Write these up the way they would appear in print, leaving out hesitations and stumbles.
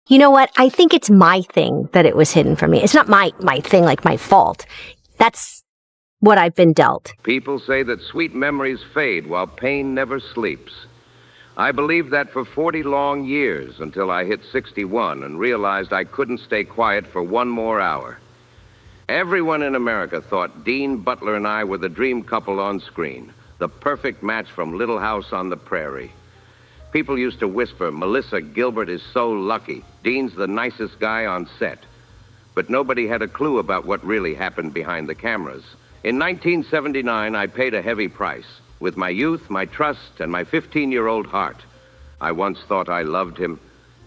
You know what? I think it's my thing that it was hidden from me. It's not my thing, like my fault. That's what I've been dealt. People say that sweet memories fade while pain never sleeps. I believed that for 40 long years until I hit 61 and realized I couldn't stay quiet for one more hour. Everyone in America thought Dean Butler and I were the dream couple on screen, the perfect match from Little House on the Prairie. People used to whisper, Melissa Gilbert is so lucky. Dean's the nicest guy on set. But nobody had a clue about what really happened behind the cameras. In 1979, I paid a heavy price. With my youth, my trust, and my 15-year-old heart. I once thought I loved him,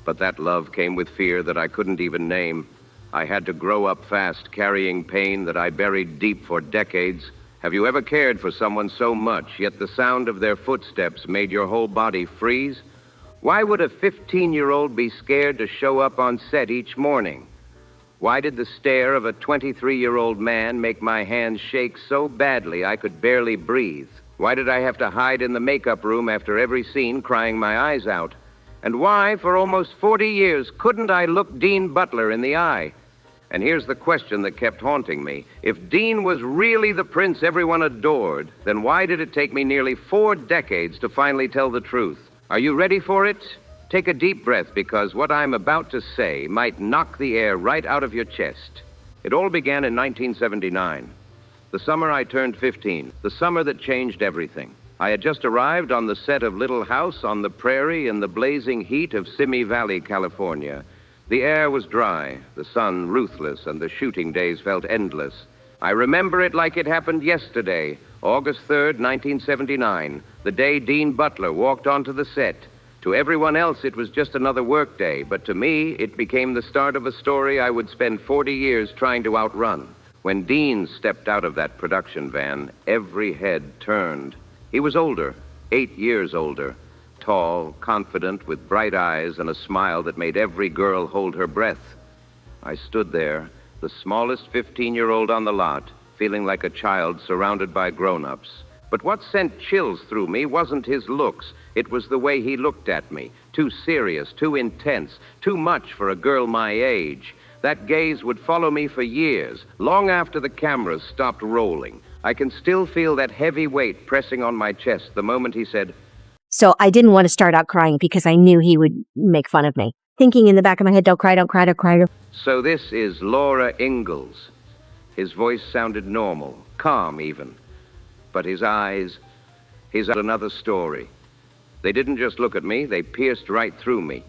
but that love came with fear that I couldn't even name. I had to grow up fast, carrying pain that I buried deep for decades. Have you ever cared for someone so much, yet the sound of their footsteps made your whole body freeze? Why would a 15-year-old be scared to show up on set each morning? Why did the stare of a 23-year-old man make my hands shake so badly I could barely breathe? Why did I have to hide in the makeup room after every scene, crying my eyes out? And why, for almost 40 years, couldn't I look Dean Butler in the eye? And here's the question that kept haunting me. If Dean was really the prince everyone adored, then why did it take me nearly 4 decades to finally tell the truth? Are you ready for it? Take a deep breath, because what I'm about to say might knock the air right out of your chest. It all began in 1979. The summer I turned 15, the summer that changed everything. I had just arrived on the set of Little House on the Prairie in the blazing heat of Simi Valley, California. The air was dry, the sun ruthless, and the shooting days felt endless. I remember it like it happened yesterday, August 3rd, 1979, the day Dean Butler walked onto the set. To everyone else, it was just another workday, but to me, it became the start of a story I would spend 40 years trying to outrun. When Dean stepped out of that production van, every head turned. He was older, 8 years older, tall, confident, with bright eyes and a smile that made every girl hold her breath. I stood there, the smallest 15-year-old on the lot, feeling like a child surrounded by grown-ups. But what sent chills through me wasn't his looks. It was the way he looked at me. Too serious, too intense, too much for a girl my age. That gaze would follow me for years, long after the cameras stopped rolling. I can still feel that heavy weight pressing on my chest the moment he said, So I didn't want to start out crying because I knew he would make fun of me. Thinking in the back of my head, don't cry, don't cry, don't cry. So this is Laura Ingalls. His voice sounded normal, calm even. But his eyes another story. They didn't just look at me, they pierced right through me.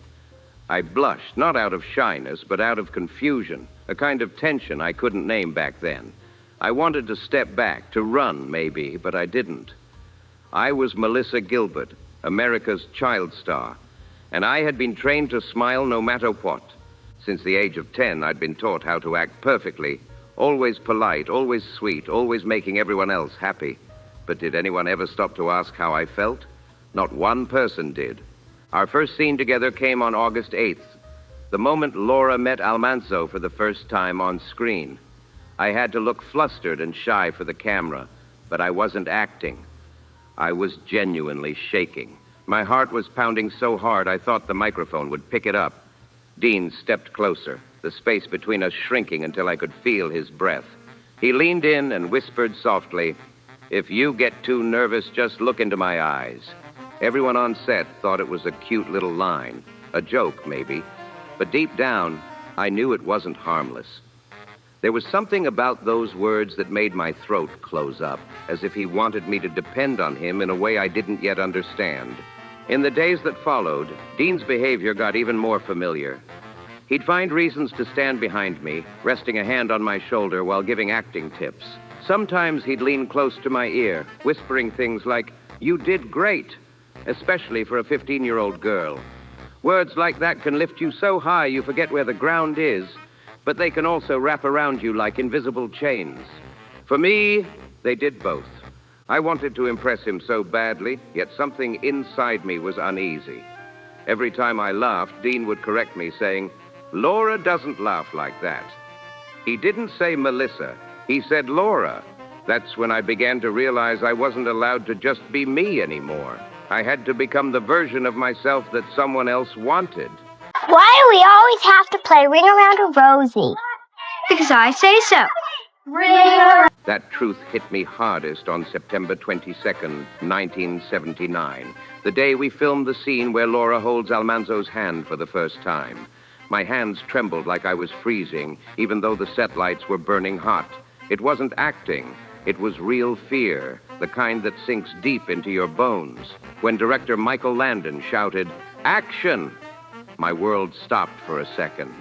I blushed, not out of shyness, but out of confusion, a kind of tension I couldn't name back then. I wanted to step back, to run maybe, but I didn't. I was Melissa Gilbert, America's child star, and I had been trained to smile no matter what. Since the age of 10, I'd been taught how to act perfectly, always polite, always sweet, always making everyone else happy. But did anyone ever stop to ask how I felt? Not one person did. Our first scene together came on August 8th, the moment Laura met Almanzo for the first time on screen. I had to look flustered and shy for the camera, but I wasn't acting. I was genuinely shaking. My heart was pounding so hard I thought the microphone would pick it up. Dean stepped closer, the space between us shrinking until I could feel his breath. He leaned in and whispered softly, "If you get too nervous, just look into my eyes." Everyone on set thought it was a cute little line, a joke maybe, but deep down, I knew it wasn't harmless. There was something about those words that made my throat close up, as if he wanted me to depend on him in a way I didn't yet understand. In the days that followed, Dean's behavior got even more familiar. He'd find reasons to stand behind me, resting a hand on my shoulder while giving acting tips. Sometimes he'd lean close to my ear, whispering things like, "You did great," especially for a 15-year-old girl. Words like that can lift you so high you forget where the ground is, but they can also wrap around you like invisible chains. For me, they did both. I wanted to impress him so badly, yet something inside me was uneasy. Every time I laughed, Dean would correct me, saying, "Laura doesn't laugh like that." He didn't say Melissa. He said Laura. That's when I began to realize I wasn't allowed to just be me anymore. I had to become the version of myself that someone else wanted. Why do we always have to play Ring Around a Rosie? Because I say so. Ring around. That truth hit me hardest on September 22nd, 1979, the day we filmed the scene where Laura holds Almanzo's hand for the first time. My hands trembled like I was freezing, even though the set lights were burning hot. It wasn't acting. It was real fear, the kind that sinks deep into your bones. When director Michael Landon shouted, "Action!" my world stopped for a second,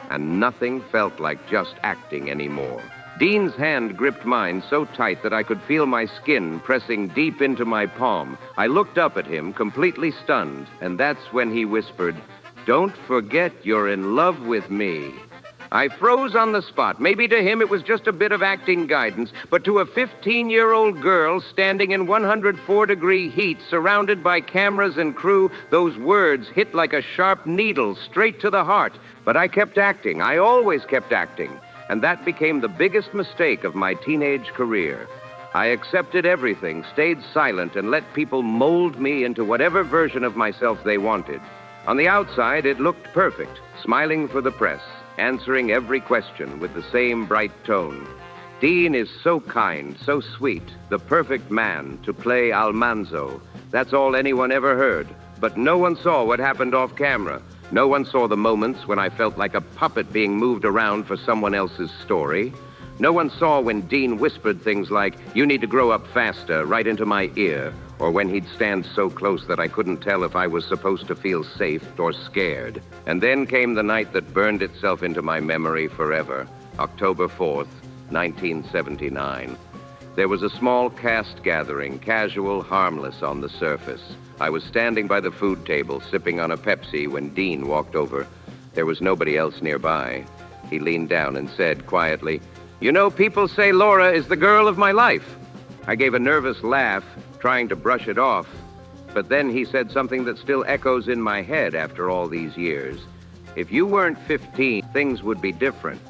and nothing felt like just acting anymore. Dean's hand gripped mine so tight that I could feel my skin pressing deep into my palm. I looked up at him, completely stunned, and that's when he whispered, "Don't forget you're in love with me." I froze on the spot. Maybe to him it was just a bit of acting guidance, but to a 15-year-old girl standing in 104-degree heat, surrounded by cameras and crew, those words hit like a sharp needle straight to the heart. But I kept acting. I always kept acting. And that became the biggest mistake of my teenage career. I accepted everything, stayed silent, and let people mold me into whatever version of myself they wanted. On the outside, it looked perfect, smiling for the press, answering every question with the same bright tone. Dean is so kind, so sweet, the perfect man to play Almanzo. That's all anyone ever heard. But no one saw what happened off camera. No one saw the moments when I felt like a puppet being moved around for someone else's story. No one saw when Dean whispered things like, "You need to grow up faster," right into my ear, or when he'd stand so close that I couldn't tell if I was supposed to feel safe or scared. And then came the night that burned itself into my memory forever, October 4th, 1979. There was a small cast gathering, casual, harmless on the surface. I was standing by the food table, sipping on a Pepsi, when Dean walked over. There was nobody else nearby. He leaned down and said quietly, "You know, people say Laura is the girl of my life." I gave a nervous laugh, trying to brush it off. But then he said something that still echoes in my head after all these years. "If you weren't 15, things would be different."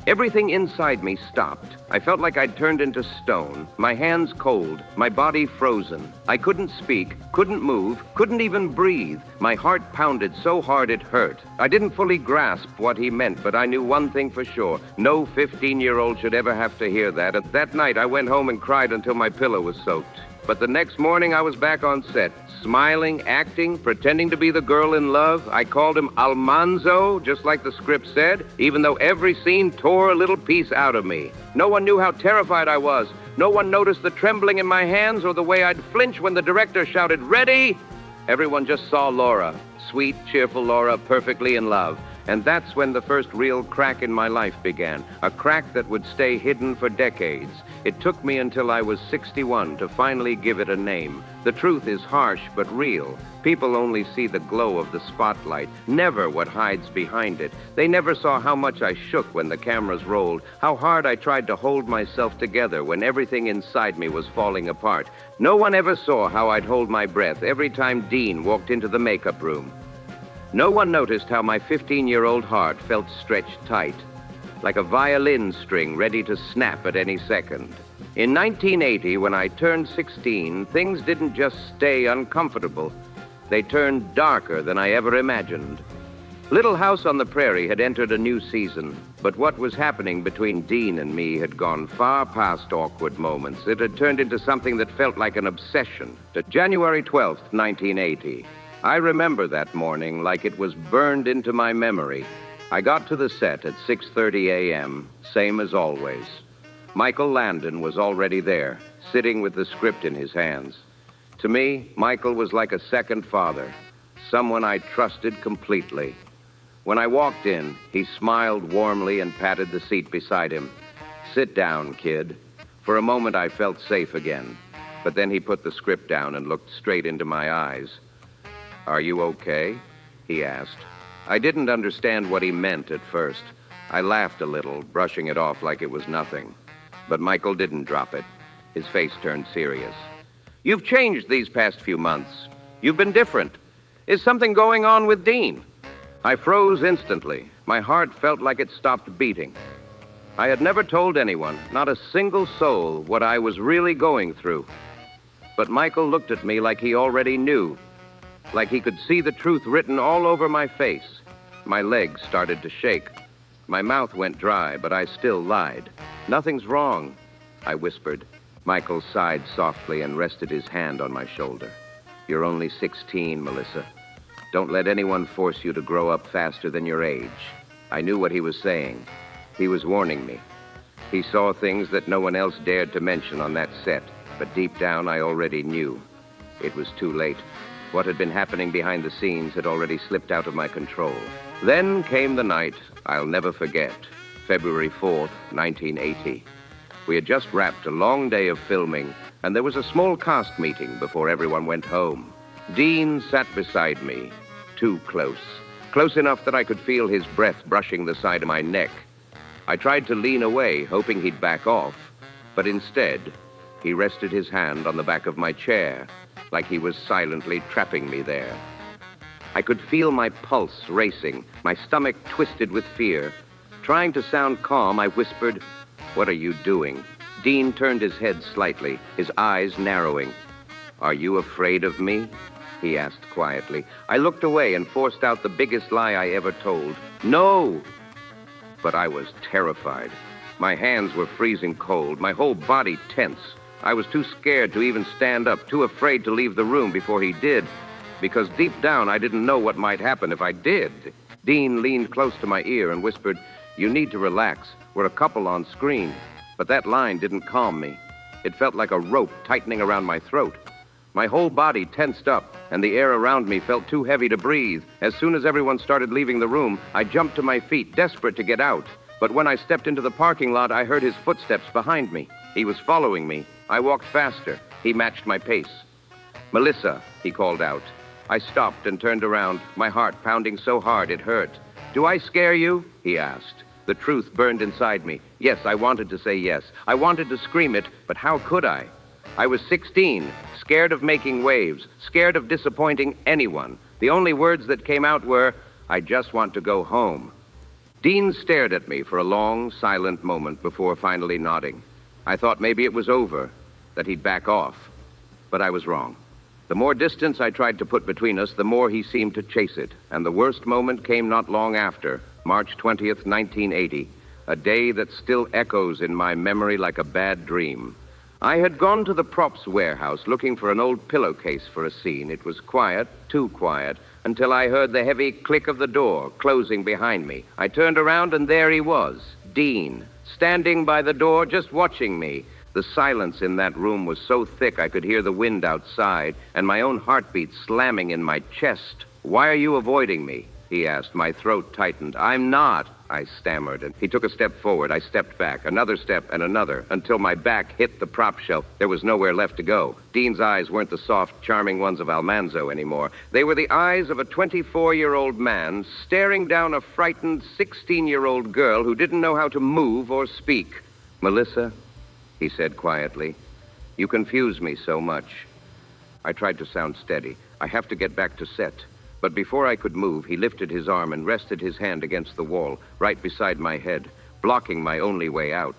Everything inside me stopped. I felt like I'd turned into stone, my hands cold, my body frozen. I couldn't speak, couldn't move, couldn't even breathe. My heart pounded so hard it hurt. I didn't fully grasp what he meant, but I knew one thing for sure. No 15-year-old should ever have to hear that. And that night, I went home and cried until my pillow was soaked. But the next morning, I was back on set, smiling, acting, pretending to be the girl in love. I called him Almanzo, just like the script said, even though every scene tore a little piece out of me. No one knew how terrified I was. No one noticed the trembling in my hands or the way I'd flinch when the director shouted, "Ready?" Everyone just saw Laura, sweet, cheerful Laura, perfectly in love. And that's when the first real crack in my life began, a crack that would stay hidden for decades. It took me until I was 61 to finally give it a name. The truth is harsh but real. People only see the glow of the spotlight, never what hides behind it. They never saw how much I shook when the cameras rolled, how hard I tried to hold myself together when everything inside me was falling apart. No one ever saw how I'd hold my breath every time Dean walked into the makeup room. No one noticed how my 15-year-old heart felt stretched tight, like a violin string ready to snap at any second. In 1980, when I turned 16, things didn't just stay uncomfortable. They turned darker than I ever imagined. Little House on the Prairie had entered a new season, but what was happening between Dean and me had gone far past awkward moments. It had turned into something that felt like an obsession. To January 12th, 1980. I remember that morning like it was burned into my memory. I got to the set at 6:30 a.m., same as always. Michael Landon was already there, sitting with the script in his hands. To me, Michael was like a second father, someone I trusted completely. When I walked in, he smiled warmly and patted the seat beside him. "Sit down, kid." For a moment, I felt safe again, but then he put the script down and looked straight into my eyes. "Are you okay?" he asked. I didn't understand what he meant at first. I laughed a little, brushing it off like it was nothing. But Michael didn't drop it. His face turned serious. "You've changed these past few months. You've been different. Is something going on with Dean?" I froze instantly. My heart felt like it stopped beating. I had never told anyone, not a single soul, what I was really going through. But Michael looked at me like he already knew, like he could see the truth written all over my face. My legs started to shake. My mouth went dry, but I still lied. "Nothing's wrong," I whispered. Michael sighed softly and rested his hand on my shoulder. "You're only 16, Melissa. Don't let anyone force you to grow up faster than your age." I knew what he was saying. He was warning me. He saw things that no one else dared to mention on that set, but deep down I already knew. It was too late. What had been happening behind the scenes had already slipped out of my control. Then came the night I'll never forget, February 4th, 1980. We had just wrapped a long day of filming, and there was a small cast meeting before everyone went home. Dean sat beside me, too close. Close enough that I could feel his breath brushing the side of my neck. I tried to lean away, hoping he'd back off, but instead, he rested his hand on the back of my chair, like he was silently trapping me there. I could feel my pulse racing, my stomach twisted with fear. Trying to sound calm, I whispered, "What are you doing?" Dean turned his head slightly, his eyes narrowing. "Are you afraid of me?" he asked quietly. I looked away and forced out the biggest lie I ever told. "No!" But I was terrified. My hands were freezing cold, my whole body tense. I was too scared to even stand up, too afraid to leave the room before he did, because deep down I didn't know what might happen if I did. Dean leaned close to my ear and whispered, "You need to relax. We're a couple on screen." But that line didn't calm me. It felt like a rope tightening around my throat. My whole body tensed up, and the air around me felt too heavy to breathe. As soon as everyone started leaving the room, I jumped to my feet, desperate to get out. But when I stepped into the parking lot, I heard his footsteps behind me. He was following me. I walked faster. He matched my pace. "Melissa," he called out. I stopped and turned around, my heart pounding so hard it hurt. "Do I scare you?" he asked. The truth burned inside me. Yes, I wanted to say yes. I wanted to scream it, but how could I? I was 16, scared of making waves, scared of disappointing anyone. The only words that came out were, "I just want to go home." Dean stared at me for a long, silent moment before finally nodding. I thought maybe it was over, that he'd back off. But I was wrong. The more distance I tried to put between us, the more he seemed to chase it. And the worst moment came not long after, March 20th, 1980, a day that still echoes in my memory like a bad dream. I had gone to the props warehouse looking for an old pillowcase for a scene. It was quiet, too quiet, until I heard the heavy click of the door closing behind me. I turned around and there he was, Dean, standing by the door just watching me. The silence in that room was so thick I could hear the wind outside and my own heartbeat slamming in my chest. "Why are you avoiding me?" he asked. My throat tightened. "I'm not," I stammered, and he took a step forward. I stepped back, another step and another, until my back hit the prop shelf. There was nowhere left to go. Dean's eyes weren't the soft, charming ones of Almanzo anymore. They were the eyes of a 24-year-old man staring down a frightened 16-year-old girl who didn't know how to move or speak. "Melissa," he said quietly, "you confuse me so much." I tried to sound steady. "I have to get back to set." But before I could move, he lifted his arm and rested his hand against the wall, right beside my head, blocking my only way out.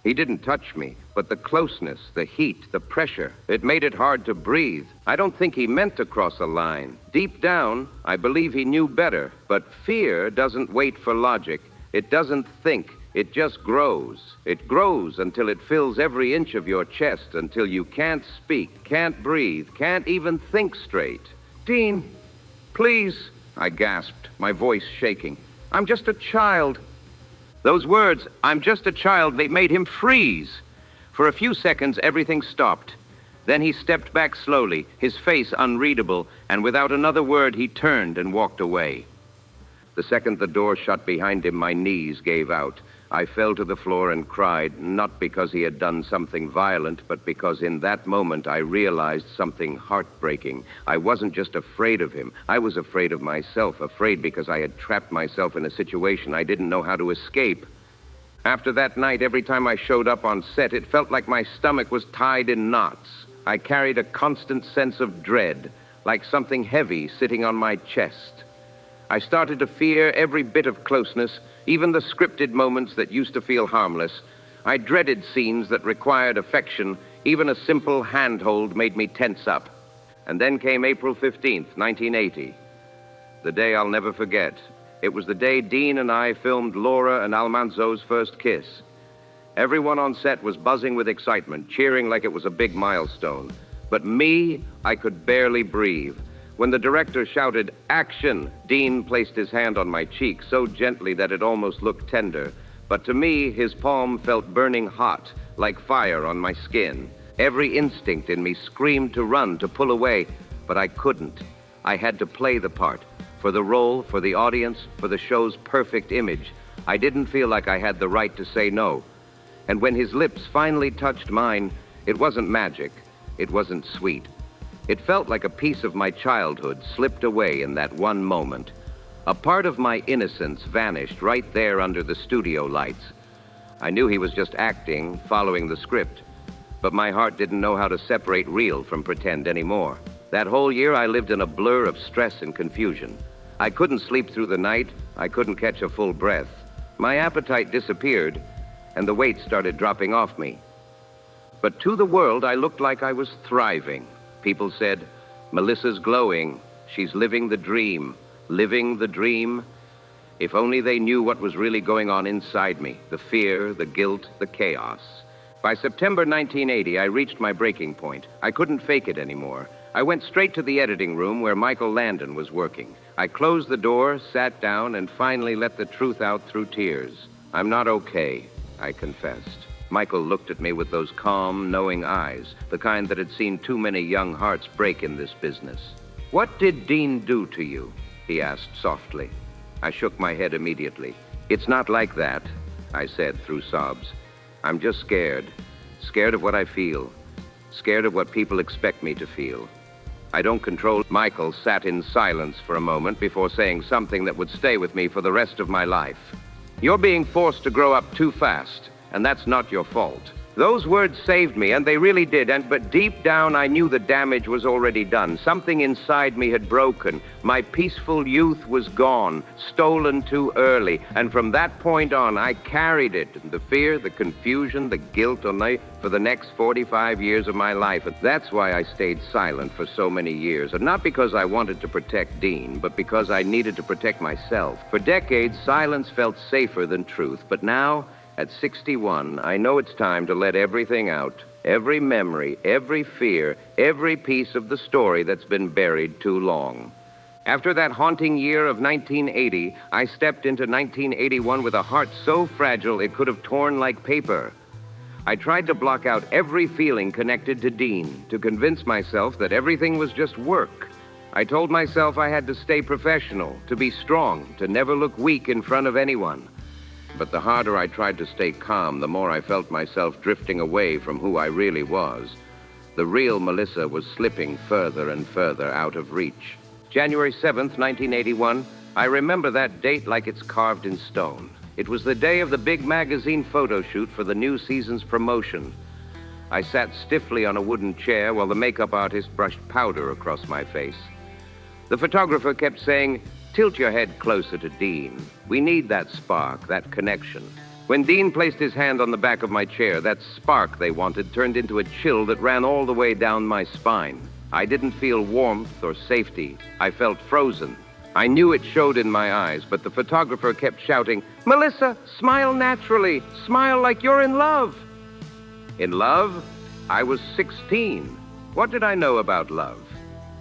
He didn't touch me, but the closeness, the heat, the pressure, it made it hard to breathe. I don't think he meant to cross a line. Deep down, I believe he knew better, but fear doesn't wait for logic. It doesn't think. It just grows. It grows until it fills every inch of your chest, until you can't speak, can't breathe, can't even think straight. "Dean, please," I gasped, my voice shaking. "I'm just a child." Those words, "I'm just a child," they made him freeze. For a few seconds, everything stopped. Then he stepped back slowly, his face unreadable, and without another word, he turned and walked away. The second the door shut behind him, my knees gave out. I fell to the floor and cried, not because he had done something violent, but because in that moment I realized something heartbreaking. I wasn't just afraid of him. I was afraid of myself, afraid because I had trapped myself in a situation I didn't know how to escape. After that night, every time I showed up on set, it felt like my stomach was tied in knots. I carried a constant sense of dread, like something heavy sitting on my chest. I started to fear every bit of closeness, even the scripted moments that used to feel harmless. I dreaded scenes that required affection. Even a simple handhold made me tense up. And then came April 15th, 1980. The day I'll never forget. It was the day Dean and I filmed Laura and Almanzo's first kiss. Everyone on set was buzzing with excitement, cheering like it was a big milestone. But me, I could barely breathe. When the director shouted, "Action!" Dean placed his hand on my cheek so gently that it almost looked tender. But to me, his palm felt burning hot, like fire on my skin. Every instinct in me screamed to run, to pull away, but I couldn't. I had to play the part. For the role, for the audience, for the show's perfect image. I didn't feel like I had the right to say no. And when his lips finally touched mine, it wasn't magic. It wasn't sweet. It felt like a piece of my childhood slipped away in that one moment. A part of my innocence vanished right there under the studio lights. I knew he was just acting, following the script. But my heart didn't know how to separate real from pretend anymore. That whole year I lived in a blur of stress and confusion. I couldn't sleep through the night. I couldn't catch a full breath. My appetite disappeared, and the weight started dropping off me. But to the world, I looked like I was thriving. People said, "Melissa's glowing. She's living the dream. Living the dream." If only they knew what was really going on inside me, the fear, the guilt, the chaos. By September 1980, I reached my breaking point. I couldn't fake it anymore. I went straight to the editing room where Michael Landon was working. I closed the door, sat down, and finally let the truth out through tears. "I'm not okay," I confessed. Michael looked at me with those calm, knowing eyes, the kind that had seen too many young hearts break in this business. "What did Dean do to you?" he asked softly. I shook my head immediately. "It's not like that," I said through sobs. "I'm just scared. Scared of what I feel. Scared of what people expect me to feel. I don't control." Michael sat in silence for a moment before saying something that would stay with me for the rest of my life. "You're being forced to grow up too fast, and that's not your fault." Those words saved me, and they really did, but deep down I knew the damage was already done. Something inside me had broken. My peaceful youth was gone, stolen too early, and from that point on I carried it, the fear, the confusion, the guilt for the next 45 years of my life. And that's why I stayed silent for so many years, and not because I wanted to protect Dean, but because I needed to protect myself. For decades, silence felt safer than truth, but now, at 61, I know it's time to let everything out. Every memory, every fear, every piece of the story that's been buried too long. After that haunting year of 1980, I stepped into 1981 with a heart so fragile it could have torn like paper. I tried to block out every feeling connected to Dean, to convince myself that everything was just work. I told myself I had to stay professional, to be strong, to never look weak in front of anyone. But the harder I tried to stay calm, the more I felt myself drifting away from who I really was. The real Melissa was slipping further and further out of reach. January 7th, 1981, I remember that date like it's carved in stone. It was the day of the big magazine photo shoot for the new season's promotion. I sat stiffly on a wooden chair while the makeup artist brushed powder across my face. The photographer kept saying, "Tilt your head closer to Dean. We need that spark, that connection." When Dean placed his hand on the back of my chair, that spark they wanted turned into a chill that ran all the way down my spine. I didn't feel warmth or safety. I felt frozen. I knew it showed in my eyes, but the photographer kept shouting, "Melissa, smile naturally. Smile like you're in love." In love? I was 16. What did I know about love?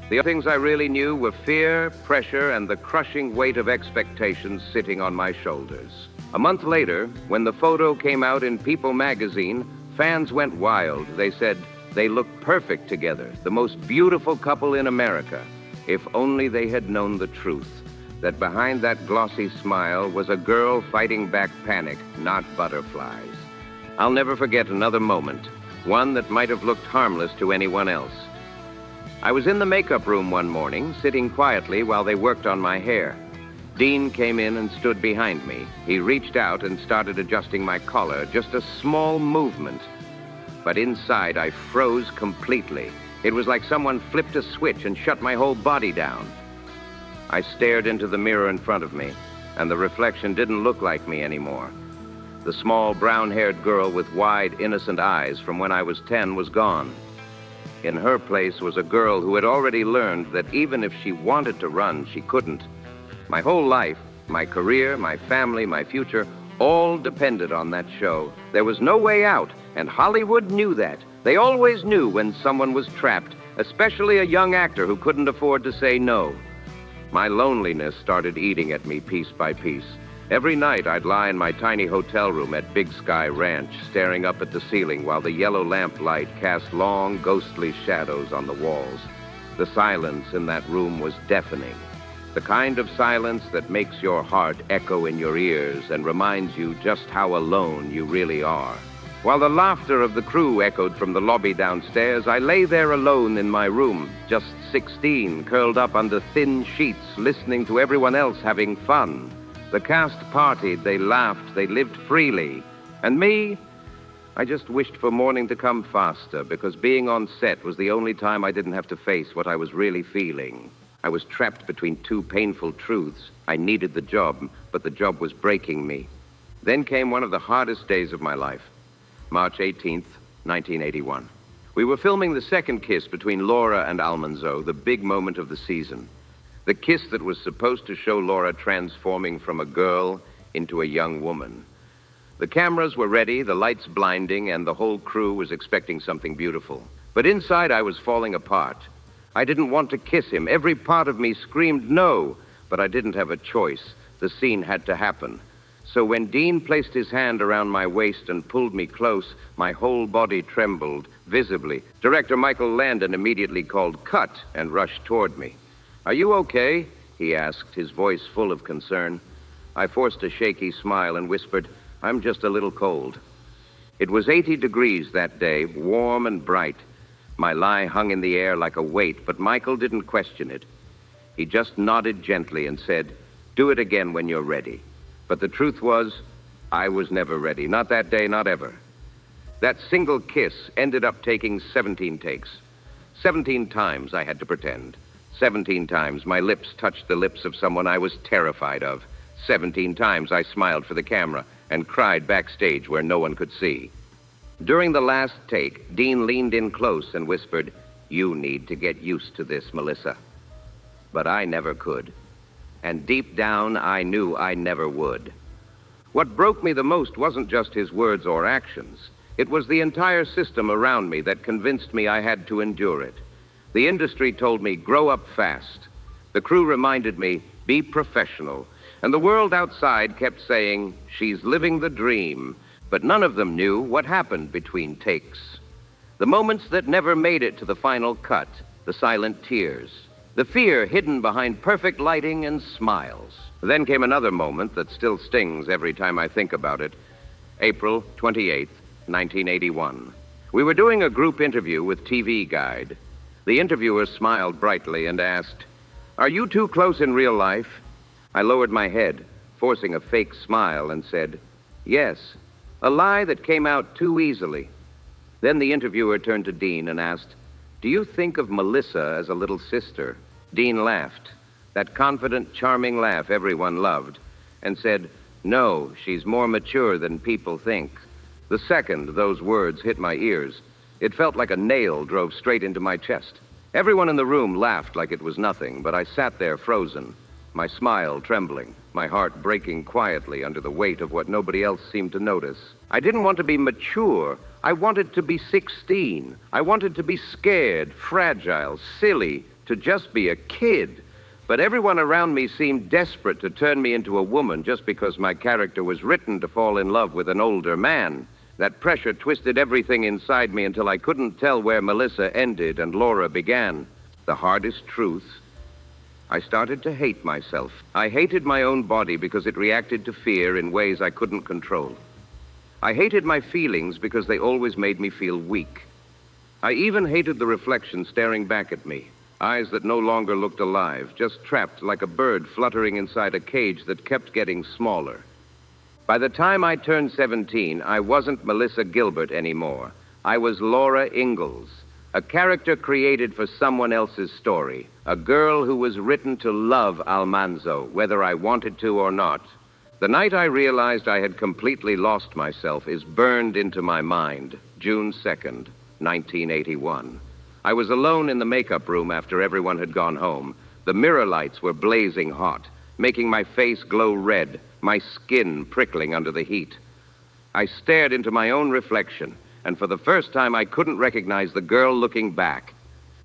The things I really knew were fear, pressure, and the crushing weight of expectations sitting on my shoulders. A month later, when the photo came out in People magazine, fans went wild. They said they looked perfect together, the most beautiful couple in America. If only they had known the truth, that behind that glossy smile was a girl fighting back panic, not butterflies. I'll never forget another moment, one that might have looked harmless to anyone else. I was in the makeup room one morning, sitting quietly while they worked on my hair. Dean came in and stood behind me. He reached out and started adjusting my collar, just a small movement. But inside, I froze completely. It was like someone flipped a switch and shut my whole body down. I stared into the mirror in front of me, and the reflection didn't look like me anymore. The small brown-haired girl with wide, innocent eyes from when I was 10 was gone. In her place was a girl who had already learned that even if she wanted to run, she couldn't. My whole life, My career, my family, my future, all depended on that show. There was no way out, and Hollywood knew that. They always knew when someone was trapped, especially a young actor who couldn't afford to say no. My loneliness started eating at me piece by piece. Every night I'd lie in my tiny hotel room at Big Sky Ranch, staring up at the ceiling while the yellow lamplight cast long, ghostly shadows on the walls. The silence in that room was deafening. The kind of silence that makes your heart echo in your ears and reminds you just how alone you really are. While the laughter of the crew echoed from the lobby downstairs, I lay there alone in my room, just 16, curled up under thin sheets, listening to everyone else having fun. The cast partied, they laughed, they lived freely. And me, I just wished for morning to come faster, because being on set was the only time I didn't have to face what I was really feeling. I was trapped between two painful truths. I needed the job, but the job was breaking me. Then came one of the hardest days of my life. March 18th, 1981. We were filming the second kiss between Laura and Almanzo, the big moment of the season. The kiss that was supposed to show Laura transforming from a girl into a young woman. The cameras were ready, the lights blinding, and the whole crew was expecting something beautiful. But inside I was falling apart. I didn't want to kiss him. Every part of me screamed no, but I didn't have a choice. The scene had to happen. So when Dean placed his hand around my waist and pulled me close, my whole body trembled, visibly. Director Michael Landon immediately called cut and rushed toward me. "Are you okay?" he asked, his voice full of concern. I forced a shaky smile and whispered, "I'm just a little cold." It was 80 degrees that day, warm and bright. My lie hung in the air like a weight, but Michael didn't question it. He just nodded gently and said, "Do it again when you're ready." But the truth was, I was never ready. Not that day, not ever. That single kiss ended up taking 17 takes. 17 times I had to pretend. 17 times my lips touched the lips of someone I was terrified of. 17 times I smiled for the camera and cried backstage where no one could see. During the last take, Dean leaned in close and whispered, "You need to get used to this, Melissa." But I never could. And deep down, I knew I never would. What broke me the most wasn't just his words or actions. It was the entire system around me that convinced me I had to endure it. The industry told me, grow up fast. The crew reminded me, be professional. And the world outside kept saying, she's living the dream. But none of them knew what happened between takes. The moments that never made it to the final cut, the silent tears. The fear hidden behind perfect lighting and smiles. Then came another moment that still stings every time I think about it. April 28th, 1981. We were doing a group interview with TV Guide. The interviewer smiled brightly and asked, "Are you too close in real life?" I lowered my head, forcing a fake smile, and said, "Yes." A lie that came out too easily. Then the interviewer turned to Dean and asked, "Do you think of Melissa as a little sister?" Dean laughed, that confident, charming laugh everyone loved, and said, "No, she's more mature than people think." The second those words hit my ears, it felt like a nail drove straight into my chest. Everyone in the room laughed like it was nothing, but I sat there frozen, my smile trembling, my heart breaking quietly under the weight of what nobody else seemed to notice. I didn't want to be mature. I wanted to be 16. I wanted to be scared, fragile, silly, to just be a kid. But everyone around me seemed desperate to turn me into a woman just because my character was written to fall in love with an older man. That pressure twisted everything inside me until I couldn't tell where Melissa ended and Laura began. The hardest truth, I started to hate myself. I hated my own body because it reacted to fear in ways I couldn't control. I hated my feelings because they always made me feel weak. I even hated the reflection staring back at me. Eyes that no longer looked alive, just trapped like a bird fluttering inside a cage that kept getting smaller. By the time I turned 17, I wasn't Melissa Gilbert anymore. I was Laura Ingalls, a character created for someone else's story, a girl who was written to love Almanzo, whether I wanted to or not. The night I realized I had completely lost myself is burned into my mind, June 2nd, 1981. I was alone in the makeup room after everyone had gone home. The mirror lights were blazing hot. making my face glow red, my skin prickling under the heat. I stared into my own reflection, and for the first time I couldn't recognize the girl looking back.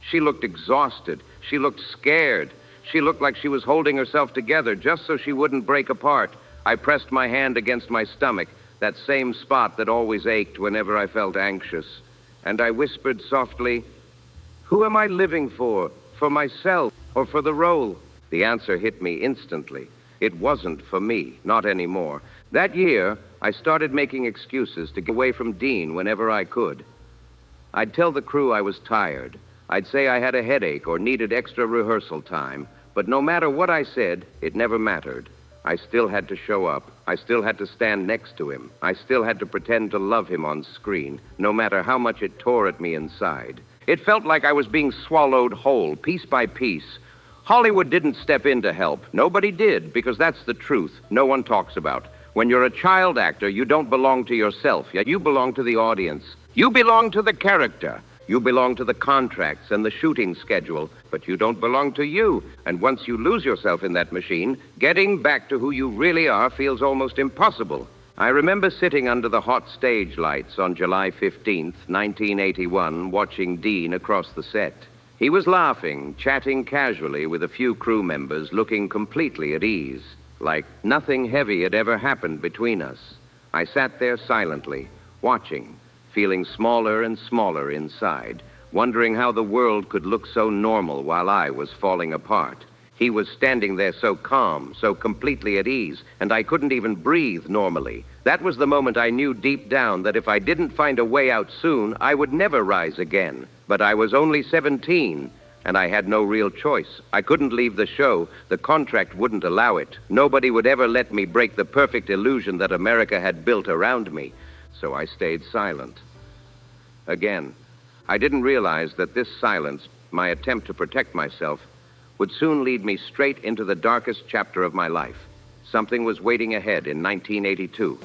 She looked exhausted. She looked scared. She looked like she was holding herself together just so she wouldn't break apart. I pressed my hand against my stomach, that same spot that always ached whenever I felt anxious. And I whispered softly, "Who am I living for? For myself or for the role?" The answer hit me instantly. It wasn't for me, not anymore. That year, I started making excuses to get away from Dean whenever I could. I'd tell the crew I was tired. I'd say I had a headache or needed extra rehearsal time. But no matter what I said, it never mattered. I still had to show up. I still had to stand next to him. I still had to pretend to love him on screen, no matter how much it tore at me inside. It felt like I was being swallowed whole, piece by piece. Hollywood didn't step in to help. Nobody did, because that's the truth no one talks about. When you're a child actor, you don't belong to yourself. You belong to the audience. You belong to the character. You belong to the contracts and the shooting schedule, but you don't belong to you. And once you lose yourself in that machine, getting back to who you really are feels almost impossible. I remember sitting under the hot stage lights on July 15th, 1981, watching Dean across the set. He was laughing, chatting casually with a few crew members, looking completely at ease, like nothing heavy had ever happened between us. I sat there silently, watching, feeling smaller and smaller inside, wondering how the world could look so normal while I was falling apart. He was standing there so calm, so completely at ease, and I couldn't even breathe normally. That was the moment I knew deep down that if I didn't find a way out soon, I would never rise again. But I was only 17, and I had no real choice. I couldn't leave the show. The contract wouldn't allow it. Nobody would ever let me break the perfect illusion that America had built around me. So I stayed silent. Again, I didn't realize that this silence, my attempt to protect myself, would soon lead me straight into the darkest chapter of my life. Something was waiting ahead in 1982,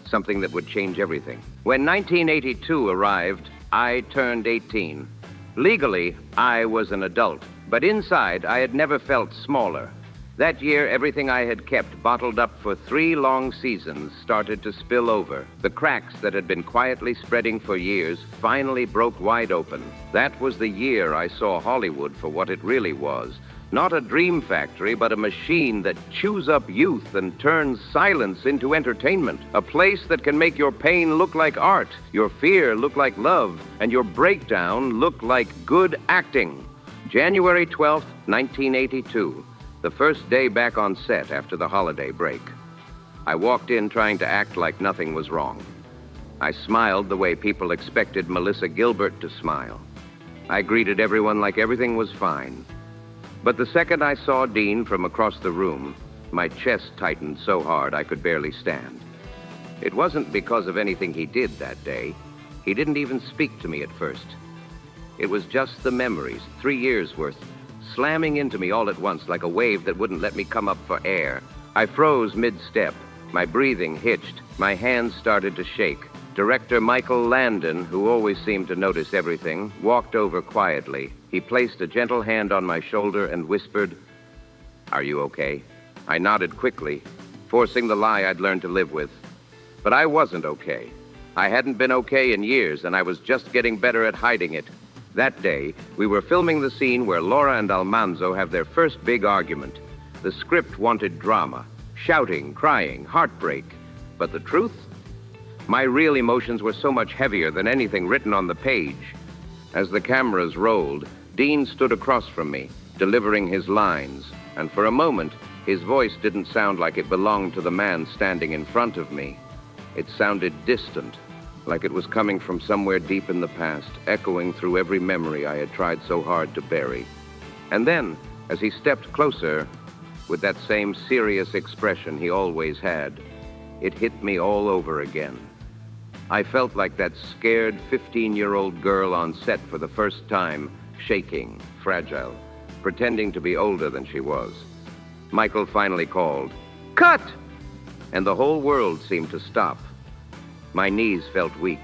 something that would change everything. When 1982 arrived, I turned 18. Legally, I was an adult, but inside, I had never felt smaller. That year, everything I had kept bottled up for 3 long seasons started to spill over. The cracks that had been quietly spreading for years finally broke wide open. That was the year I saw Hollywood for what it really was. Not a dream factory, but a machine that chews up youth and turns silence into entertainment. A place that can make your pain look like art, your fear look like love, and your breakdown look like good acting. January 12th, 1982. The first day back on set after the holiday break. I walked in trying to act like nothing was wrong. I smiled the way people expected Melissa Gilbert to smile. I greeted everyone like everything was fine. But the second I saw Dean from across the room, my chest tightened so hard I could barely stand. It wasn't because of anything he did that day. He didn't even speak to me at first. It was just the memories, 3 years worth, slamming into me all at once like a wave that wouldn't let me come up for air. I froze mid-step. My breathing hitched. My hands started to shake. Director Michael Landon, who always seemed to notice everything, walked over quietly. He placed a gentle hand on my shoulder and whispered, "Are you okay?" I nodded quickly, forcing the lie I'd learned to live with. But I wasn't okay. I hadn't been okay in years, and I was just getting better at hiding it. That day, we were filming the scene where Laura and Almanzo have their first big argument. The script wanted drama, shouting, crying, heartbreak. But the truth? My real emotions were so much heavier than anything written on the page. As the cameras rolled, Dean stood across from me, delivering his lines. And for a moment, his voice didn't sound like it belonged to the man standing in front of me. It sounded distant, like it was coming from somewhere deep in the past, echoing through every memory I had tried so hard to bury. And then, as he stepped closer, with that same serious expression he always had, it hit me all over again. I felt like that scared 15-year-old girl on set for the first time, shaking, fragile, pretending to be older than she was. Michael finally called, "Cut!" And the whole world seemed to stop. My knees felt weak.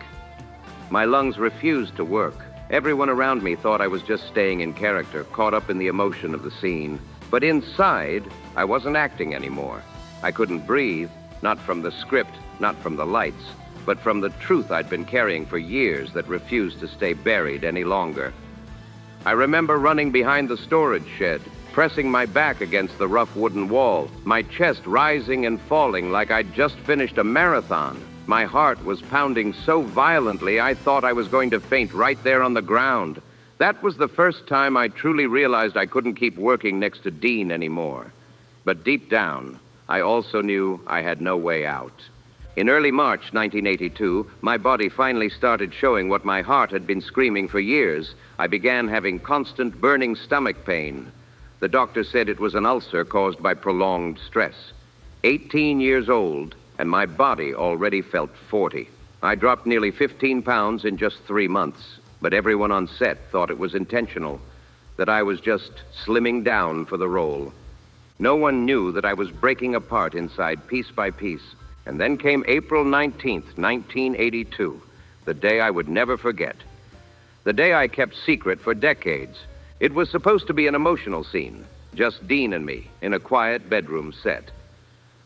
My lungs refused to work. Everyone around me thought I was just staying in character, caught up in the emotion of the scene. But inside, I wasn't acting anymore. I couldn't breathe, not from the script, not from the lights, but from the truth I'd been carrying for years that refused to stay buried any longer. I remember running behind the storage shed, pressing my back against the rough wooden wall, my chest rising and falling like I'd just finished a marathon. My heart was pounding so violently I thought I was going to faint right there on the ground. That was the first time I truly realized I couldn't keep working next to Dean anymore. But deep down, I also knew I had no way out. In early March 1982, my body finally started showing what my heart had been screaming for years. I began having constant burning stomach pain. The doctor said it was an ulcer caused by prolonged stress. 18 years old, and my body already felt 40. I dropped nearly 15 pounds in just 3 months, but everyone on set thought it was intentional, that I was just slimming down for the role. No one knew that I was breaking apart inside piece by piece. And then came April 19th, 1982, the day I would never forget. The day I kept secret for decades. It was supposed to be an emotional scene, just Dean and me, in a quiet bedroom set.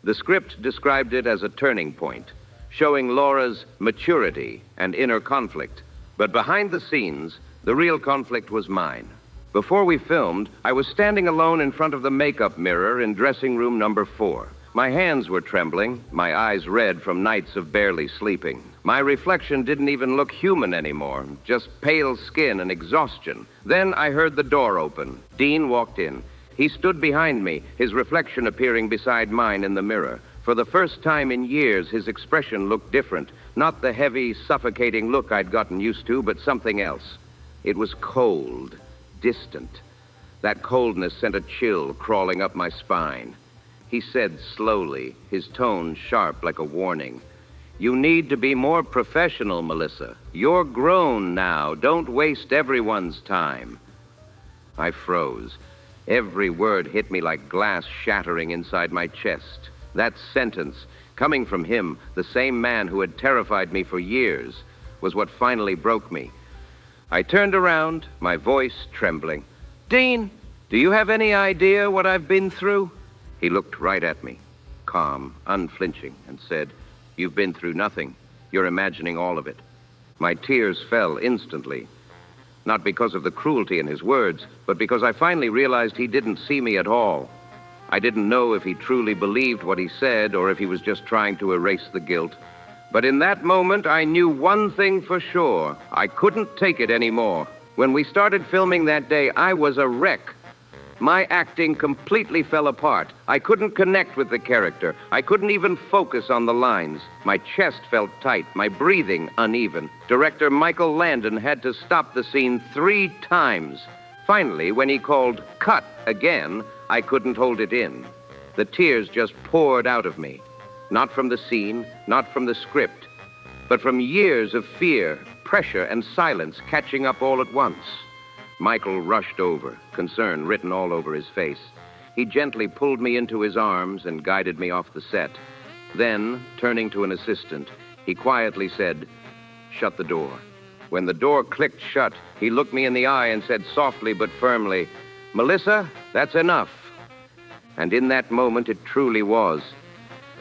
The script described it as a turning point, showing Laura's maturity and inner conflict. But behind the scenes, the real conflict was mine. Before we filmed, I was standing alone in front of the makeup mirror in dressing room number 4. My hands were trembling, my eyes red from nights of barely sleeping. My reflection didn't even look human anymore, just pale skin and exhaustion. Then I heard the door open. Dean walked in. He stood behind me, his reflection appearing beside mine in the mirror. For the first time in years, his expression looked different. Not the heavy, suffocating look I'd gotten used to, but something else. It was cold, distant. That coldness sent a chill crawling up my spine. He said slowly, his tone sharp like a warning, "You need to be more professional, Melissa. You're grown now. Don't waste everyone's time." I froze. Every word hit me like glass shattering inside my chest. That sentence, coming from him, the same man who had terrified me for years, was what finally broke me. I turned around, my voice trembling. "Dean, do you have any idea what I've been through?" He looked right at me, calm, unflinching, and said, "You've been through nothing. You're imagining all of it." My tears fell instantly, not because of the cruelty in his words, but because I finally realized he didn't see me at all. I didn't know if he truly believed what he said or if he was just trying to erase the guilt. But in that moment, I knew one thing for sure. I couldn't take it anymore. When we started filming that day, I was a wreck. My acting completely fell apart. I couldn't connect with the character. I couldn't even focus on the lines. My chest felt tight, my breathing uneven. Director Michael Landon had to stop the scene 3 times. Finally, when he called "cut" again, I couldn't hold it in. The tears just poured out of me. Not from the scene, not from the script, but from years of fear, pressure, and silence catching up all at once. Michael rushed over, concern written all over his face. He gently pulled me into his arms and guided me off the set. Then, turning to an assistant, he quietly said, "Shut the door." When the door clicked shut, he looked me in the eye and said softly but firmly, "Melissa, that's enough." And in that moment, it truly was.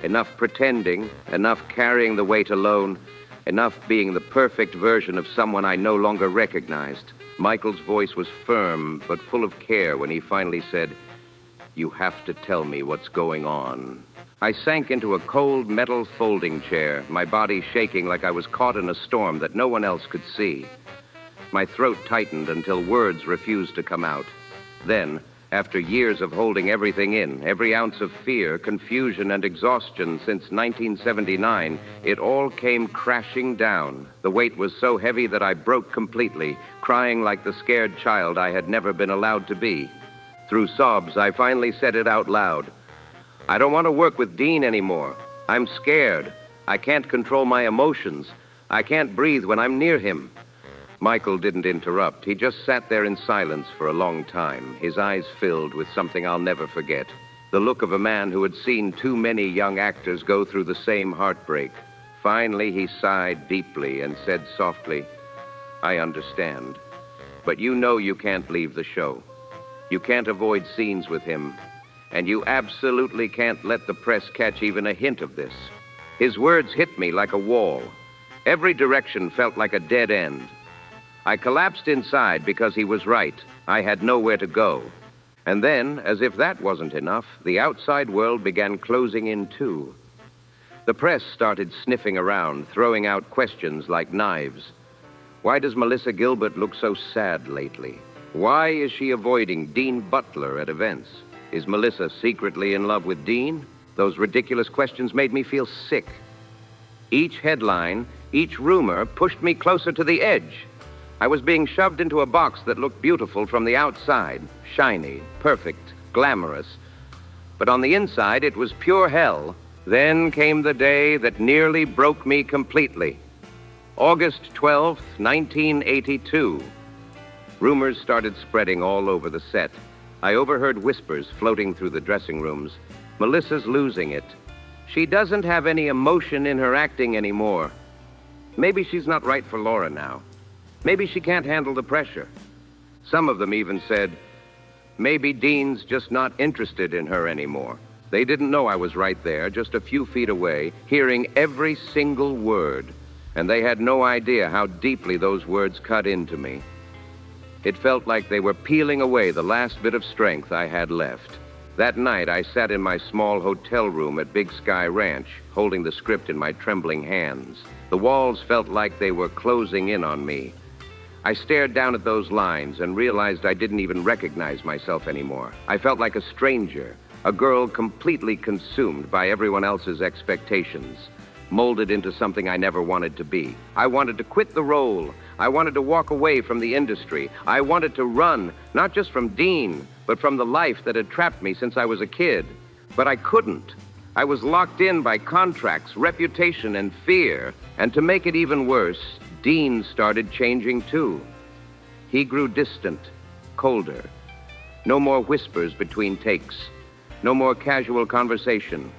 Enough pretending, enough carrying the weight alone, enough being the perfect version of someone I no longer recognized. Michael's voice was firm but full of care when he finally said, "You have to tell me what's going on." I sank into a cold metal folding chair, my body shaking like I was caught in a storm that no one else could see. My throat tightened until words refused to come out. Then, after years of holding everything in, every ounce of fear, confusion, and exhaustion since 1979, it all came crashing down. The weight was so heavy that I broke completely, crying like the scared child I had never been allowed to be. Through sobs, I finally said it out loud. "I don't want to work with Dean anymore. I'm scared. I can't control my emotions. I can't breathe when I'm near him." Michael didn't interrupt. He just sat there in silence for a long time, his eyes filled with something I'll never forget. The look of a man who had seen too many young actors go through the same heartbreak. Finally, he sighed deeply and said softly, "I understand. But you know you can't leave the show. You can't avoid scenes with him, and you absolutely can't let the press catch even a hint of this. His words hit me like a wall. Every direction felt like a dead end. I collapsed inside because he was right. I had nowhere to go. And then, as if that wasn't enough, the outside world began closing in too. The press started sniffing around, throwing out questions like knives. Why does Melissa Gilbert look so sad lately? Why is she avoiding Dean Butler at events? Is Melissa secretly in love with Dean? Those ridiculous questions made me feel sick. Each headline, each rumor pushed me closer to the edge. I was being shoved into a box that looked beautiful from the outside, shiny, perfect, glamorous. But on the inside, it was pure hell. Then came the day that nearly broke me completely. August 12th, 1982. Rumors started spreading all over the set. I overheard whispers floating through the dressing rooms. Melissa's losing it. She doesn't have any emotion in her acting anymore. Maybe she's not right for Laura now. Maybe she can't handle the pressure. Some of them even said, maybe Dean's just not interested in her anymore. They didn't know I was right there, just a few feet away, hearing every single word. And they had no idea how deeply those words cut into me. It felt like they were peeling away the last bit of strength I had left. That night, I sat in my small hotel room at Big Sky Ranch, holding the script in my trembling hands. The walls felt like they were closing in on me. I stared down at those lines and realized I didn't even recognize myself anymore. I felt like a stranger, a girl completely consumed by everyone else's expectations, molded into something I never wanted to be. I wanted to quit the role. I wanted to walk away from the industry. I wanted to run, not just from Dean, but from the life that had trapped me since I was a kid. But I couldn't. I was locked in by contracts, reputation, and fear. And to make it even worse, Dean started changing too. He grew distant, colder. No more whispers between takes. No more casual conversation.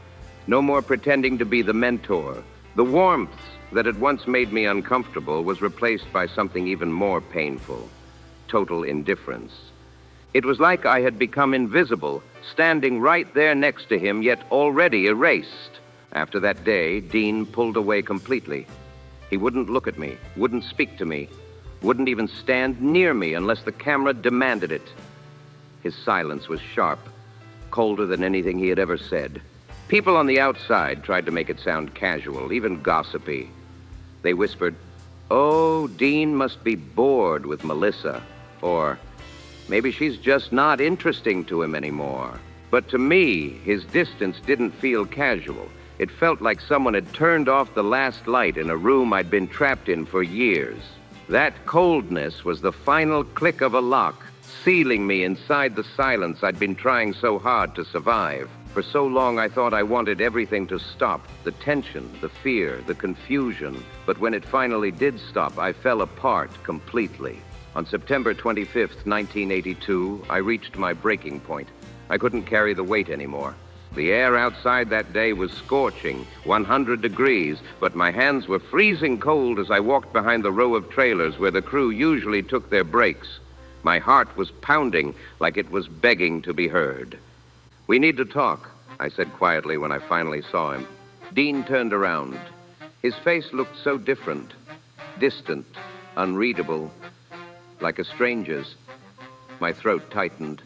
No more pretending to be the mentor. The warmth that had once made me uncomfortable was replaced by something even more painful. Total indifference. It was like I had become invisible, standing right there next to him, yet already erased. After that day, Dean pulled away completely. He wouldn't look at me, wouldn't speak to me, wouldn't even stand near me unless the camera demanded it. His silence was sharp, colder than anything he had ever said. People on the outside tried to make it sound casual, even gossipy. They whispered, "Oh, Dean must be bored with Melissa," or "Maybe she's just not interesting to him anymore." But to me, his distance didn't feel casual. It felt like someone had turned off the last light in a room I'd been trapped in for years. That coldness was the final click of a lock, sealing me inside the silence I'd been trying so hard to survive. For so long, I thought I wanted everything to stop, the tension, the fear, the confusion. But when it finally did stop, I fell apart completely. On September 25th, 1982, I reached my breaking point. I couldn't carry the weight anymore. The air outside that day was scorching, 100 degrees, but my hands were freezing cold as I walked behind the row of trailers where the crew usually took their breaks. My heart was pounding like it was begging to be heard. "We need to talk," I said quietly when I finally saw him. Dean turned around. His face looked so different, distant, unreadable, like a stranger's. My throat tightened.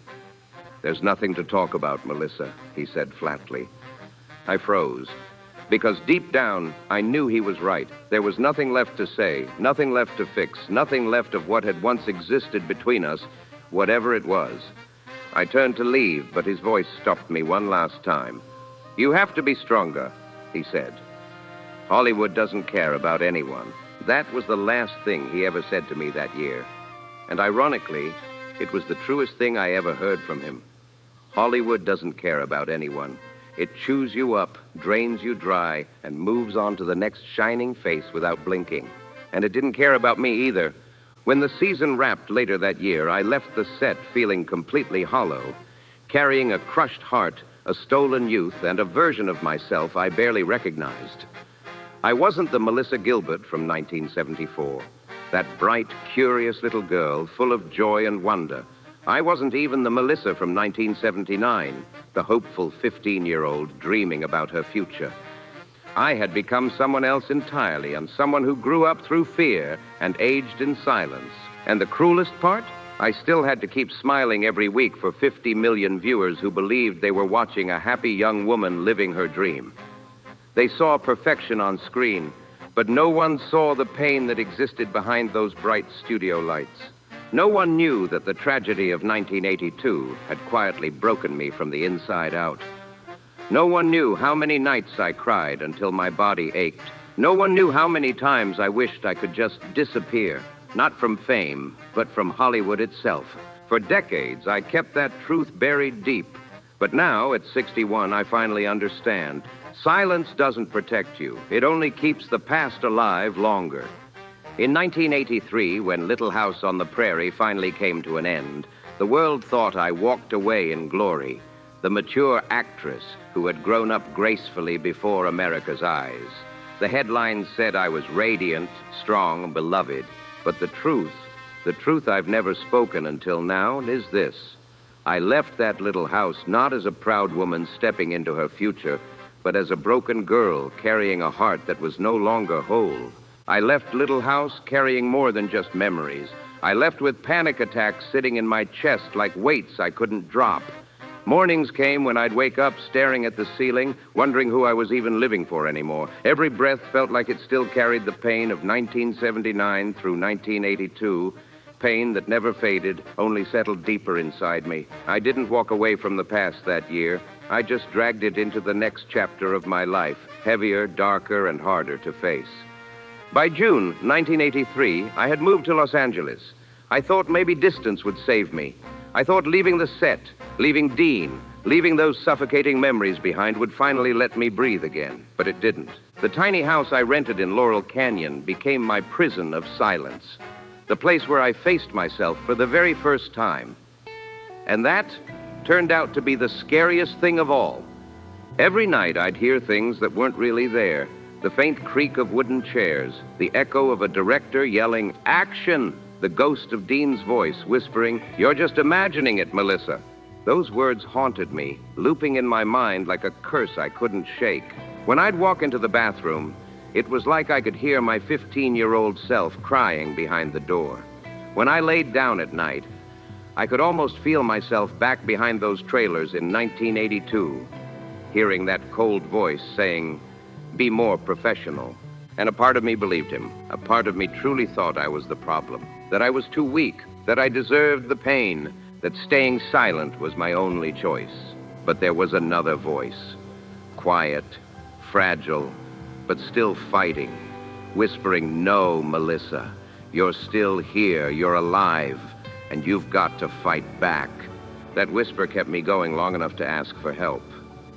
"There's nothing to talk about, Melissa," he said flatly. I froze, because deep down, I knew he was right. There was nothing left to say, nothing left to fix, nothing left of what had once existed between us, whatever it was. I turned to leave, but his voice stopped me one last time. "You have to be stronger," he said. "Hollywood doesn't care about anyone." That was the last thing he ever said to me that year. And ironically, it was the truest thing I ever heard from him. Hollywood doesn't care about anyone. It chews you up, drains you dry, and moves on to the next shining face without blinking. And it didn't care about me either. When the season wrapped later that year, I left the set feeling completely hollow, carrying a crushed heart, a stolen youth, and a version of myself I barely recognized. I wasn't the Melissa Gilbert from 1974, that bright, curious little girl full of joy and wonder, I wasn't even the Melissa from 1979, the hopeful 15-year-old dreaming about her future. I had become someone else entirely, and someone who grew up through fear and aged in silence. And the cruelest part? I still had to keep smiling every week for 50 million viewers who believed they were watching a happy young woman living her dream. They saw perfection on screen, but no one saw the pain that existed behind those bright studio lights. No one knew that the tragedy of 1982 had quietly broken me from the inside out. No one knew how many nights I cried until my body ached. No one knew how many times I wished I could just disappear, not from fame, but from Hollywood itself. For decades, I kept that truth buried deep. But now, at 61, I finally understand. Silence doesn't protect you. It only keeps the past alive longer. In 1983, when Little House on the Prairie finally came to an end, the world thought I walked away in glory, the mature actress who had grown up gracefully before America's eyes. The headlines said I was radiant, strong, beloved. But the truth I've never spoken until now is this. I left that little house not as a proud woman stepping into her future, but as a broken girl carrying a heart that was no longer whole. I left Little House carrying more than just memories. I left with panic attacks sitting in my chest like weights I couldn't drop. Mornings came when I'd wake up staring at the ceiling, wondering who I was even living for anymore. Every breath felt like it still carried the pain of 1979 through 1982, pain that never faded, only settled deeper inside me. I didn't walk away from the past that year. I just dragged it into the next chapter of my life, heavier, darker, and harder to face. By June 1983, I had moved to Los Angeles. I thought maybe distance would save me. I thought leaving the set, leaving Dean, leaving those suffocating memories behind would finally let me breathe again. But it didn't. The tiny house I rented in Laurel Canyon became my prison of silence, the place where I faced myself for the very first time. And that turned out to be the scariest thing of all. Every night I'd hear things that weren't really there. The faint creak of wooden chairs, the echo of a director yelling, "Action!" The ghost of Dean's voice whispering, "You're just imagining it, Melissa." Those words haunted me, looping in my mind like a curse I couldn't shake. When I'd walk into the bathroom, it was like I could hear my 15-year-old self crying behind the door. When I laid down at night, I could almost feel myself back behind those trailers in 1982, hearing that cold voice saying, "Be more professional." And a part of me believed him. A part of me truly thought I was the problem, that I was too weak, that I deserved the pain, that staying silent was my only choice. But there was another voice, quiet, fragile, but still fighting, whispering, "No, Melissa, you're still here, you're alive, and you've got to fight back." That whisper kept me going long enough to ask for help.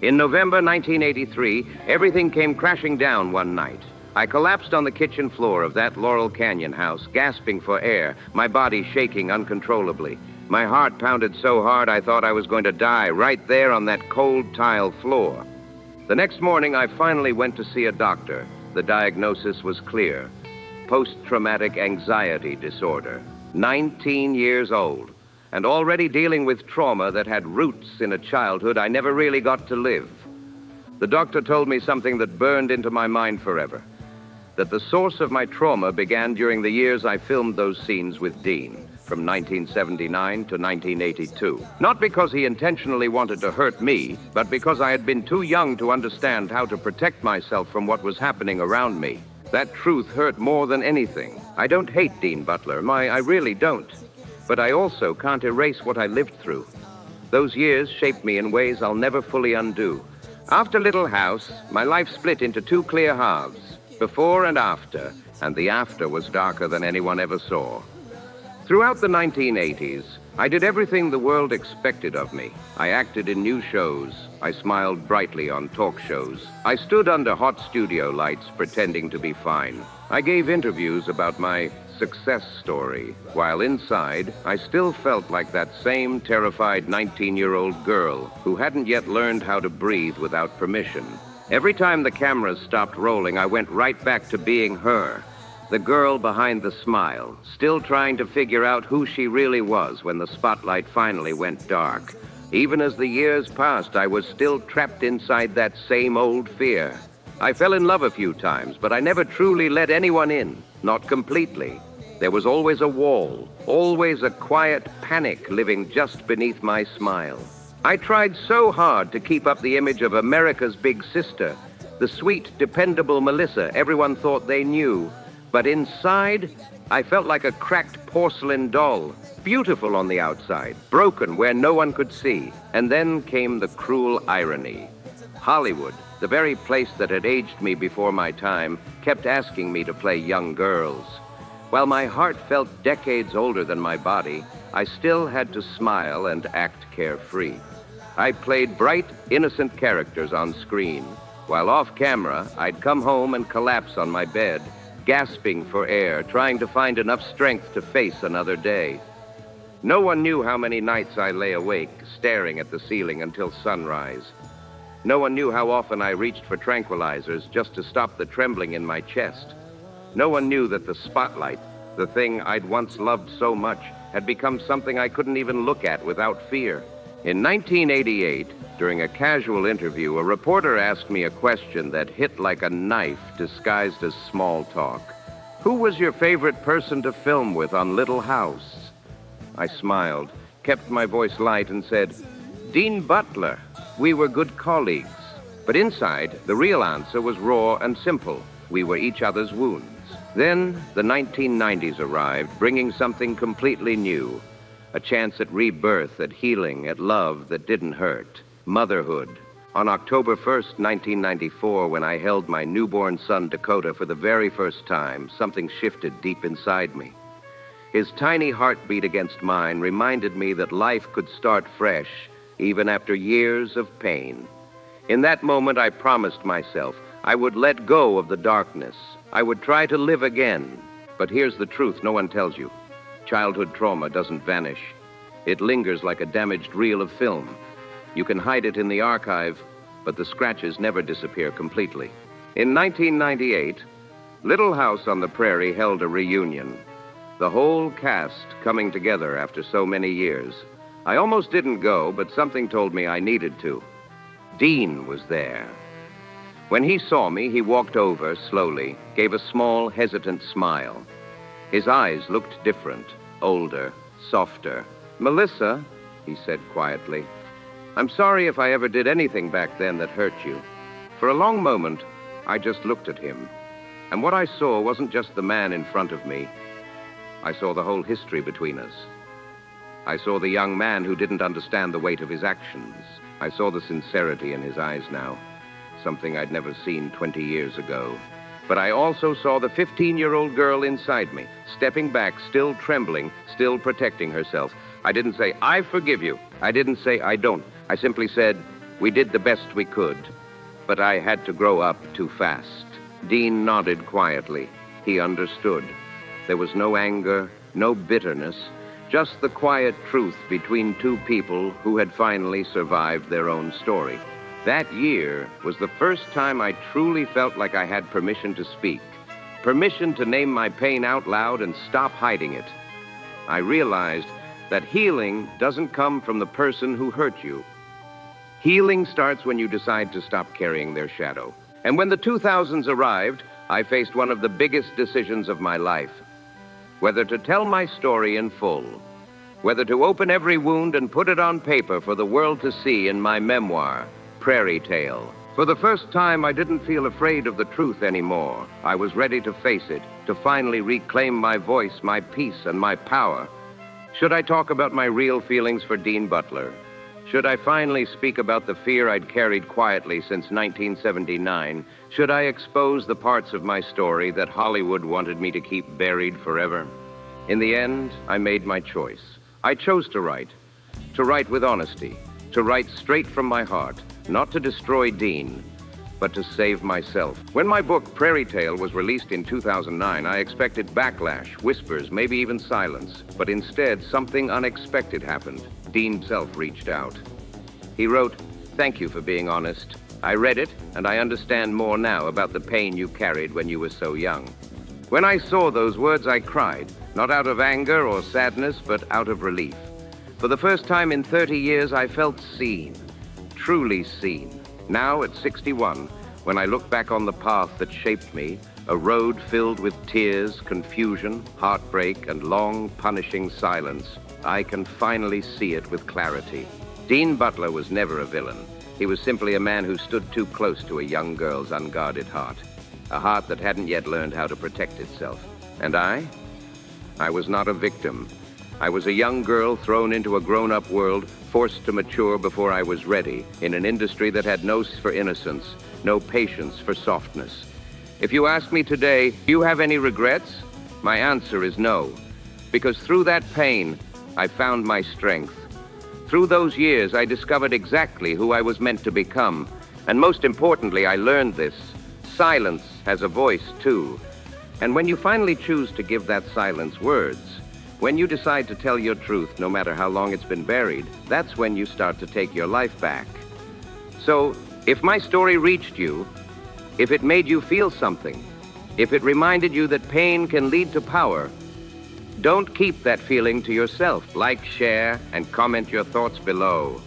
In November 1983, everything came crashing down one night. I collapsed on the kitchen floor of that Laurel Canyon house, gasping for air, my body shaking uncontrollably. My heart pounded so hard I thought I was going to die right there on that cold tile floor. The next morning, I finally went to see a doctor. The diagnosis was clear: post-traumatic anxiety disorder. 19 years old, and already dealing with trauma that had roots in a childhood I never really got to live. The doctor told me something that burned into my mind forever, that the source of my trauma began during the years I filmed those scenes with Dean, from 1979 to 1982. Not because he intentionally wanted to hurt me, but because I had been too young to understand how to protect myself from what was happening around me. That truth hurt more than anything. I don't hate Dean Butler, I really don't. But I also can't erase what I lived through. Those years shaped me in ways I'll never fully undo. After Little House, my life split into two clear halves, before and after, and the after was darker than anyone ever saw. Throughout the 1980s, I did everything the world expected of me. I acted in new shows. I smiled brightly on talk shows. I stood under hot studio lights pretending to be fine. I gave interviews about my success story, while inside, I still felt like that same terrified 19-year-old girl who hadn't yet learned how to breathe without permission. Every time the cameras stopped rolling, I went right back to being her, The girl behind the smile, still trying to figure out who she really was when the spotlight finally went dark. Even as the years passed, I was still trapped inside that same old fear. I fell in love a few times, but I never truly let anyone in, not completely. There was always a wall, always a quiet panic living just beneath my smile. I tried so hard to keep up the image of America's big sister, the sweet, dependable Melissa everyone thought they knew. But inside, I felt like a cracked porcelain doll, beautiful on the outside, broken where no one could see. And then came the cruel irony. Hollywood, the very place that had aged me before my time, kept asking me to play young girls. While my heart felt decades older than my body, I still had to smile and act carefree. I played bright, innocent characters on screen, while off camera, I'd come home and collapse on my bed, gasping for air, trying to find enough strength to face another day. No one knew how many nights I lay awake, staring at the ceiling until sunrise. No one knew how often I reached for tranquilizers just to stop the trembling in my chest. No one knew that the spotlight, the thing I'd once loved so much, had become something I couldn't even look at without fear. In 1988, during a casual interview, a reporter asked me a question that hit like a knife disguised as small talk. Who was your favorite person to film with on Little House? I smiled, kept my voice light, and said, Dean Butler. We were good colleagues. But inside, the real answer was raw and simple. We were each other's wounds. Then, the 1990s arrived, bringing something completely new. A chance at rebirth, at healing, at love that didn't hurt. Motherhood. On October 1st, 1994, when I held my newborn son Dakota for the very first time, something shifted deep inside me. His tiny heartbeat against mine reminded me that life could start fresh, even after years of pain. In that moment, I promised myself I would let go of the darkness. I would try to live again. But here's the truth no one tells you. Childhood trauma doesn't vanish. It lingers like a damaged reel of film. You can hide it in the archive, but the scratches never disappear completely. In 1998, Little House on the Prairie held a reunion. The whole cast coming together after so many years. I almost didn't go, but something told me I needed to. Dean was there. When he saw me, he walked over slowly, gave a small, hesitant smile. His eyes looked different, older, softer. Melissa, he said quietly, I'm sorry if I ever did anything back then that hurt you. For a long moment, I just looked at him. And what I saw wasn't just the man in front of me. I saw the whole history between us. I saw the young man who didn't understand the weight of his actions. I saw the sincerity in his eyes now, something I'd never seen 20 years ago. But I also saw the 15-year-old girl inside me, stepping back, still trembling, still protecting herself. I didn't say, I forgive you. I didn't say, I don't. I simply said, we did the best we could. But I had to grow up too fast. Dean nodded quietly. He understood. There was no anger, no bitterness, just the quiet truth between two people who had finally survived their own story. That year was the first time I truly felt like I had permission to speak, permission to name my pain out loud and stop hiding it. I realized that healing doesn't come from the person who hurt you. Healing starts when you decide to stop carrying their shadow. And when the 2000s arrived, I faced one of the biggest decisions of my life. Whether to tell my story in full, whether to open every wound and put it on paper for the world to see in my memoir, Prairie Tale. For the first time, I didn't feel afraid of the truth anymore. I was ready to face it, to finally reclaim my voice, my peace, and my power. Should I talk about my real feelings for Dean Butler? Should I finally speak about the fear I'd carried quietly since 1979? Should I expose the parts of my story that Hollywood wanted me to keep buried forever? In the end, I made my choice. I chose to write with honesty, to write straight from my heart, not to destroy Dean, but to save myself. When my book, Prairie Tale, was released in 2009, I expected backlash, whispers, maybe even silence. But instead, something unexpected happened. Dean himself reached out. He wrote, "Thank you for being honest. I read it, and I understand more now about the pain you carried when you were so young." When I saw those words, I cried, not out of anger or sadness, but out of relief. For the first time in 30 years, I felt seen, truly seen. Now, at 61, when I look back on the path that shaped me, a road filled with tears, confusion, heartbreak, and long, punishing silence, I can finally see it with clarity. Dean Butler was never a villain. He was simply a man who stood too close to a young girl's unguarded heart, a heart that hadn't yet learned how to protect itself. And I was not a victim. I was a young girl thrown into a grown-up world, forced to mature before I was ready, in an industry that had no use for innocence, no patience for softness. If you ask me today, do you have any regrets? My answer is no, because through that pain, I found my strength. Through those years, I discovered exactly who I was meant to become, and most importantly, I learned this. Silence has a voice, too. And when you finally choose to give that silence words, when you decide to tell your truth, no matter how long it's been buried, that's when you start to take your life back. So, if my story reached you, if it made you feel something, if it reminded you that pain can lead to power, don't keep that feeling to yourself. Like, share, and comment your thoughts below.